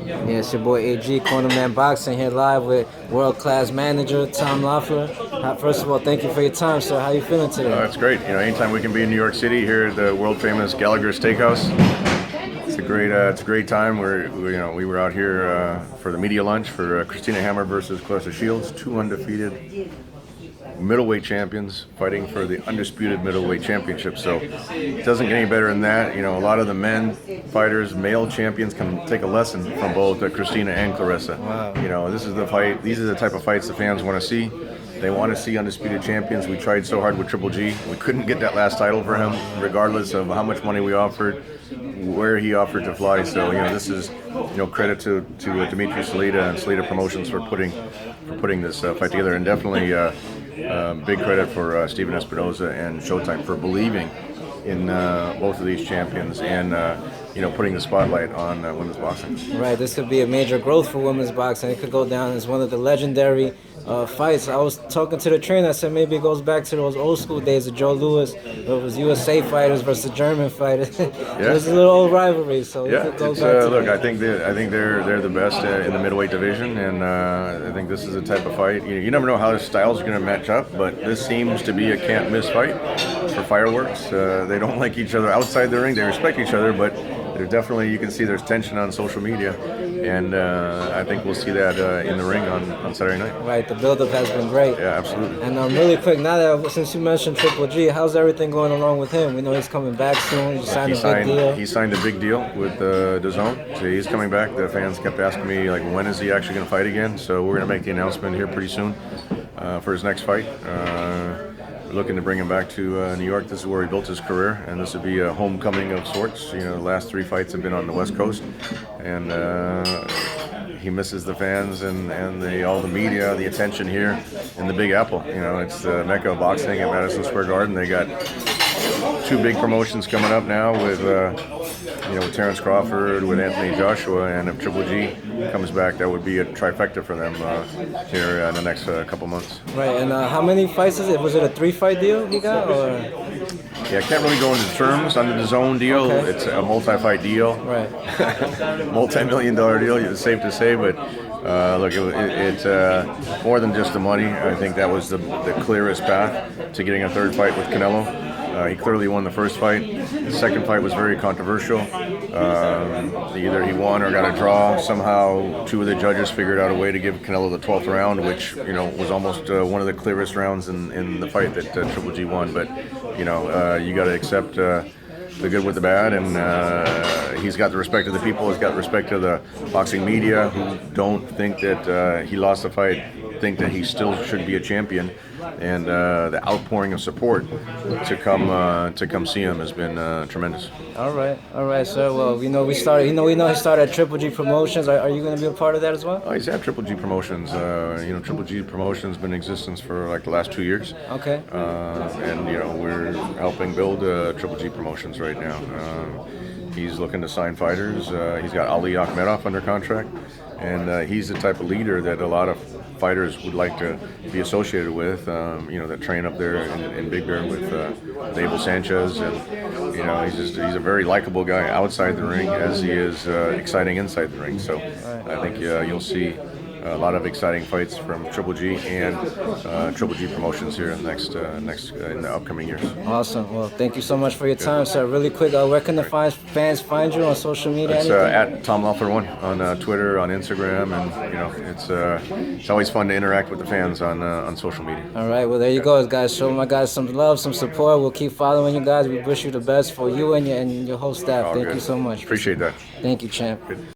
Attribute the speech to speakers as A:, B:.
A: Yeah, it's your boy AG, Cornerman Boxing, here live with world-class manager Tom Loeffler. First of all, thank you for your time, sir. How you feeling today?
B: It's great. Anytime we can be in New York City here at the world-famous Gallagher Steakhouse, it's a great time. We were out here for the media lunch for Christina Hammer versus Claressa Shields, two undefeated middleweight champions fighting for the undisputed middleweight championship. So it doesn't get any better than that. A lot of the men fighters, male champions, can take a lesson from both Christina and Claressa.
A: Wow.
B: This is the fight. These are the type of fights the fans want to see. They want to see undisputed champions. We tried so hard with Triple G. We couldn't get that last title for him, regardless of how much money we offered, where he offered to fly. So this is credit to Dimitri Salita and Salita Promotions for putting this fight together, and definitely big credit for Steven Espinoza and Showtime for believing in both of these champions and putting the spotlight on women's boxing.
A: Right, this could be a major growth for women's boxing. It could go down as one of the legendary fights. I was talking to the trainer. I said maybe it goes back to those old school days of Joe Louis. It was USA fighters versus German fighters. There's a little old rivalry, so
B: yeah,
A: it could go back to
B: look, I think they're the best in the middleweight division, and I think this is the type of fight. You never know how the styles are going to match up, but this seems to be a can't miss fight for fireworks. They don't like each other outside the ring. They respect each other, but definitely, you can see there's tension on social media, and I think we'll see that in the ring on Saturday night.
A: Right, the build-up has been great.
B: Yeah, absolutely.
A: And really quick, now that since you mentioned Triple G, how's everything going along with him? We know he's coming back soon. He signed a big deal.
B: He signed a big deal with Dazn. So he's coming back. The fans kept asking me, like, when is he actually going to fight again? So we're going to make the announcement here pretty soon for his next fight. We're looking to bring him back to New York. This is where he built his career, and this would be a homecoming of sorts. The last three fights have been on the West Coast, and he misses the fans and all the media, the attention here in the Big Apple. It's the mecca of boxing at Madison Square Garden. They got two big promotions coming up now with Terrence Crawford, with Anthony Joshua, and if Triple G comes back, that would be a trifecta for them here in the next couple months.
A: Right, and how many fights is it? Was it a 3-fight deal he got, or?
B: Yeah, I can't really go into terms on the Dazn deal.
A: Okay.
B: It's a multi-fight deal.
A: Right.
B: Multi-million-dollar deal, it's safe to say, but look, it's more than just the money. I think that was the clearest path to getting a third fight with Canelo. He clearly won the first fight. The second fight was very controversial. Either he won or got a draw. Somehow, two of the judges figured out a way to give Canelo the 12th round, which was almost one of the clearest rounds in the fight that Triple G won. But you got to accept the good with the bad, and he's got the respect of the people. He's got respect of the boxing media, who don't think that he lost the fight, think that he still should be a champion, and the outpouring of support to come see him has been tremendous.
A: All right, sir. Well, we know he started at Triple G Promotions. Are you going to be a part of that as well?
B: Oh, he's at Triple G Promotions. Triple G Promotions been in existence for like the last 2 years.
A: Okay.
B: And we're helping build Triple G Promotions right now. He's looking to sign fighters. He's got Ali Akhmedov under contract, and he's the type of leader that a lot of fighters would like to be associated with. That train up there in Big Bear with Abel Sanchez, and he's a very likable guy outside the ring as he is exciting inside the ring. So I think you'll see a lot of exciting fights from Triple G and Triple G Promotions here in the upcoming years.
A: Awesome. Well, thank you so much for your time, sir. Really quick, where can the fans find you on social media?
B: It's at Tom Loeffler 1 on Twitter, on Instagram, and it's always fun to interact with the fans on social media.
A: All right. Well, there you go, guys. Show my guys some love, some support. We'll keep following you guys. We wish you the best for you and your whole staff. Thank you so much.
B: Appreciate that.
A: Thank you, champ.
B: Good.